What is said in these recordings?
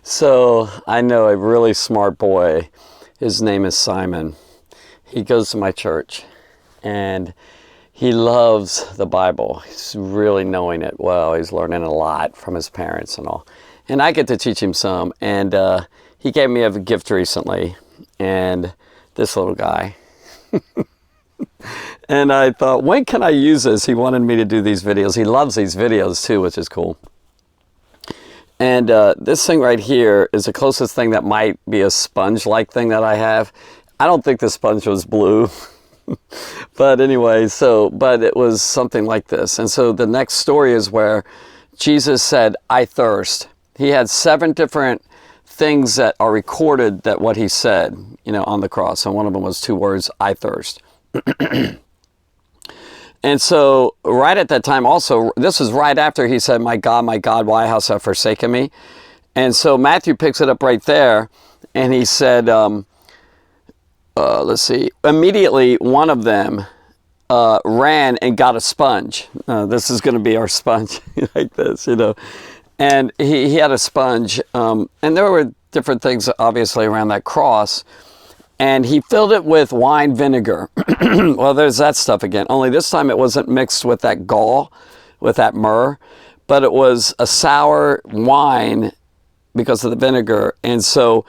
So I know a really smart boy. His name is Simon. He goes to my church and he loves the Bible. He's really knowing it well. He's learning a lot from his parents and all. And I get to teach him some. And he gave me a gift recently. And this little guy. And I thought, when can I use this? He wanted me to do these videos. He loves these videos too, which is cool. And this thing right here is the closest thing that might be a sponge-like thing that I have. I don't think the sponge was blue. But anyway, but it was something like this. And so the next story is where Jesus said, I thirst. He had 7 different things that are recorded that what he said, on the cross. And one of them was 2 words, I thirst. And so right at that time also, this is right after he said, my God, why hast thou forsaken me? And so Matthew picks it up right there. And he said, let's see, immediately one of them ran and got a sponge. This is going to be our sponge like this, And he had a sponge. And there were different things, obviously, around that cross. And he filled it with wine vinegar. Well, there's that stuff again. Only this time it wasn't mixed with that gall, with that myrrh. But it was a sour wine because of the vinegar. And so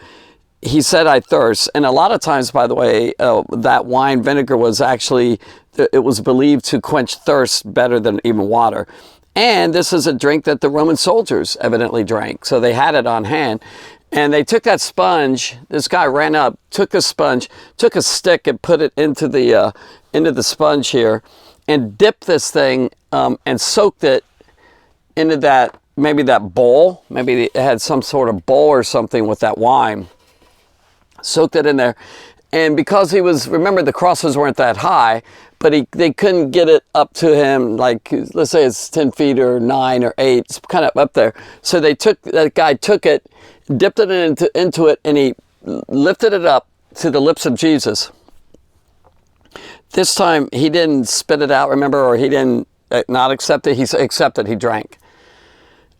he said, I thirst. And a lot of times, by the way, that wine vinegar was actually, it was believed to quench thirst better than even water. And this is a drink that the Roman soldiers evidently drank. So they had it on hand. And they took that sponge, this guy ran up, took the sponge, took a stick and put it into the sponge here and dipped this thing and soaked it into that, maybe that bowl. Maybe it had some sort of bowl or something with that wine. Soaked it in there. And because remember the crosses weren't that high, but they couldn't get it up to him, like, let's say it's 10 feet or 9 or 8, it's kind of up there. So that guy took it, dipped it into it, and he lifted it up to the lips of Jesus. This time, he didn't spit it out, remember, or he didn't not accept it. He accepted, he drank.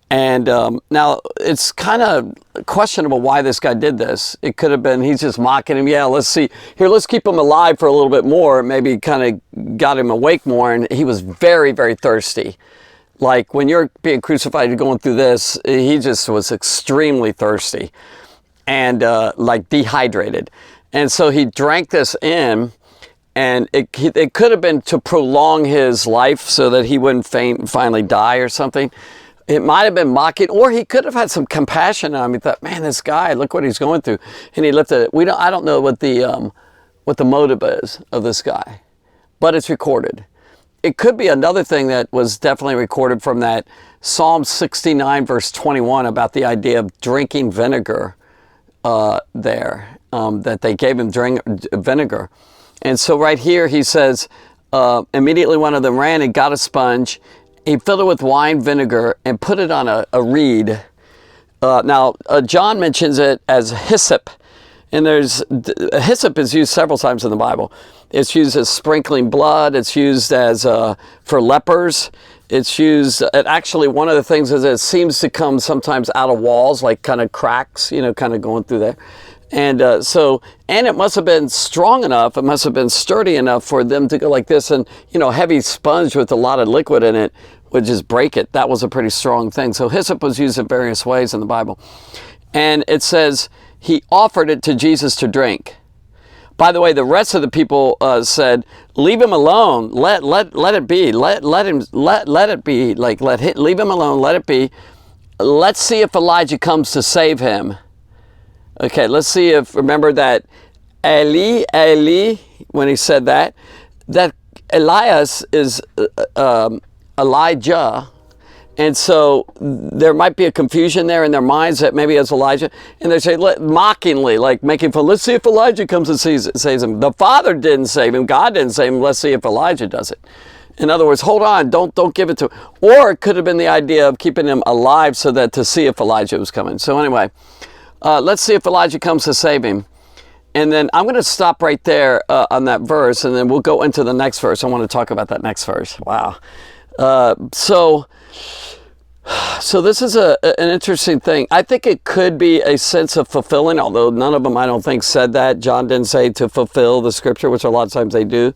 And now, it's kind of questionable why this guy did this. It could have been, he's just mocking him. Yeah, let's see. Here, let's keep him alive for a little bit more. Maybe kind of got him awake more. And he was very, very thirsty. Like when you're being crucified, you're going through this, he just was extremely thirsty and like dehydrated. And so he drank this in, and it could have been to prolong his life so that he wouldn't faint and finally die or something. It might have been mocking, or he could have had some compassion on him. He thought, man, this guy, look what he's going through. And he lifted it. I don't know what the motive is of this guy, but it's recorded. It could be another thing that was definitely recorded from that Psalm 69, verse 21, about the idea of drinking vinegar that they gave him vinegar. And so right here he says, immediately one of them ran and got a sponge. He filled it with wine vinegar and put it on a reed. Now, John mentions it as hyssop. And hyssop is used several times in the Bible. It's used as sprinkling blood. It's used as for lepers. It's used, actually one of the things is it seems to come sometimes out of walls, like kind of cracks, kind of going through there. And and it must have been strong enough, it must have been sturdy enough for them to go like this. And, heavy sponge with a lot of liquid in it would just break it. That was a pretty strong thing. So hyssop was used in various ways in the Bible. And it says, he offered it to Jesus to drink. By the way, the rest of the people said, leave him alone. Let it be. Let it be. Leave him alone. Let it be. Let's see if Elijah comes to save him. Okay, let's see if, remember that Eli, when he said that Elias is Elijah. And so there might be a confusion there in their minds that maybe it's Elijah. And they say, mockingly, like making fun, let's see if Elijah comes and saves him. The Father didn't save him. God didn't save him. Let's see if Elijah does it. In other words, hold on, don't give it to him. Or it could have been the idea of keeping him alive so that to see if Elijah was coming. So anyway, let's see if Elijah comes to save him. And then I'm going to stop right there on that verse, and then we'll go into the next verse. I want to talk about that next verse. Wow. So So this is an interesting thing. I think it could be a sense of fulfilling, although none of them, I don't think, said that. John didn't say to fulfill the scripture, which a lot of times they do.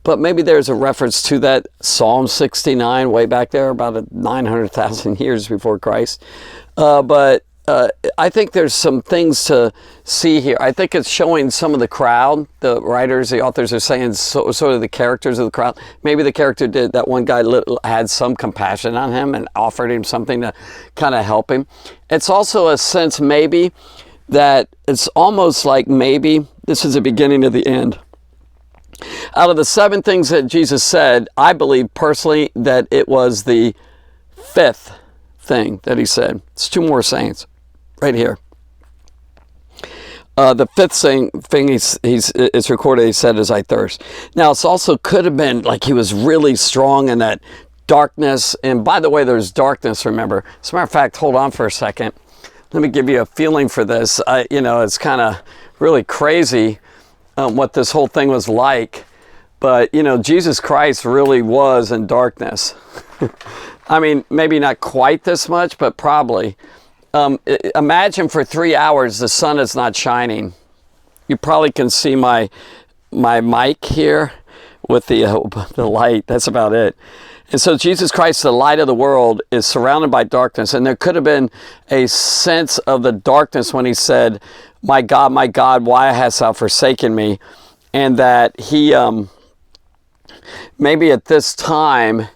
But maybe there's a reference to that. Psalm 69, way back there, about 900,000 years before Christ. But I think there's some things to see here. I think it's showing some of the crowd. The writers, the authors are saying sort of the characters of the crowd. Maybe the character did, that one guy had some compassion on him and offered him something to kind of help him. It's also a sense maybe that it's almost like maybe this is the beginning of the end. Out of the 7 things that Jesus said, I believe personally that it was the 5th thing that he said. It's 2 more sayings right here. The 5th thing it's recorded he said is, I thirst. Now, it's also could have been like he was really strong in that darkness. And by the way, there's darkness, remember. As a matter of fact, hold on for a second. Let me give you a feeling for this. It's kind of really crazy what this whole thing was like. But, Jesus Christ really was in darkness. I mean, maybe not quite this much, but probably. Imagine for 3 hours the sun is not shining. You probably can see my mic here with the light. That's about it. And so Jesus Christ, the light of the world, is surrounded by darkness. And there could have been a sense of the darkness when he said, my God, why hast thou forsaken me? And that he, maybe at this time,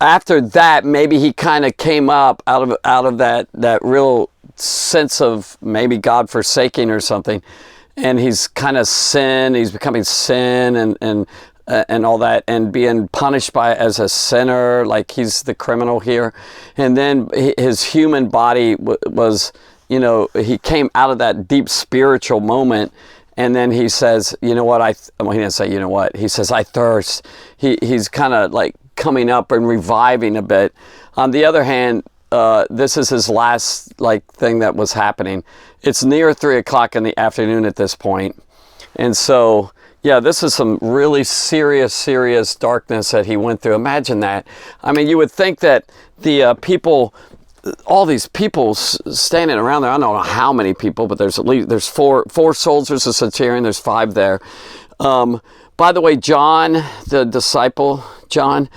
after that, maybe he kind of came up out of that real sense of maybe God forsaking or something. And he's kind of he's becoming sin and all that, and being punished as a sinner, like he's the criminal here. And then his human body was, he came out of that deep spiritual moment, and then he says, he didn't say, he says, I thirst. He's kind of like coming up and reviving a bit. On the other hand, this is his last thing that was happening. It's near 3 o'clock in the afternoon at this point. And so, yeah, this is some really serious darkness that he went through. Imagine that. I mean, you would think that the people, all these people standing around there, I don't know how many people, but there's four soldiers, a centurion, there's 5 there. By the way, John, the disciple, John,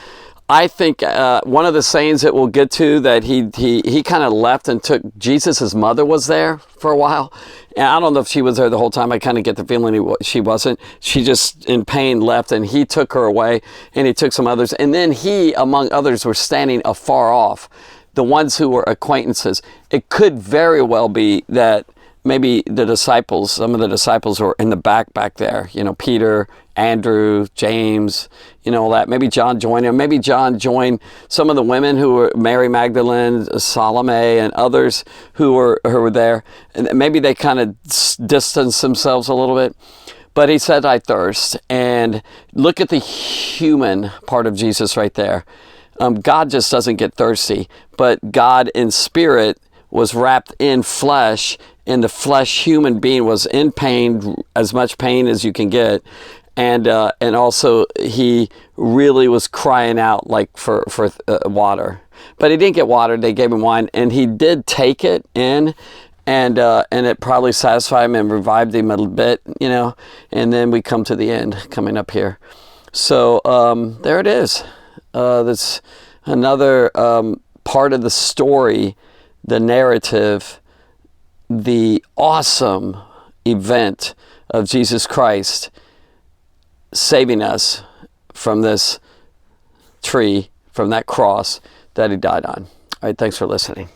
I think one of the sayings that we'll get to that he kind of left and took, Jesus' mother was there for a while. And I don't know if she was there the whole time. I kind of get the feeling she wasn't. She just in pain left, and he took her away, and he took some others. And then he, among others, were standing afar off, the ones who were acquaintances. It could very well be that maybe some of the disciples were in the back there, Peter, Andrew, James, all that. Maybe John joined him. Maybe John joined some of the women who were Mary Magdalene, Salome, and others who were there. And maybe they kind of distanced themselves a little bit. But he said, I thirst. And look at the human part of Jesus right there. God just doesn't get thirsty, but God in spirit was wrapped in flesh, and the flesh human being was in pain, as much pain as you can get. And also he really was crying out for water, but he didn't get water. They gave him wine, and he did take it in, and it probably satisfied him and revived him a little bit, and then we come to the end coming up here. So there it is. That's another part of the story, the narrative, the awesome event of Jesus Christ saving us from this tree, from that cross that he died on. All right, thanks for listening.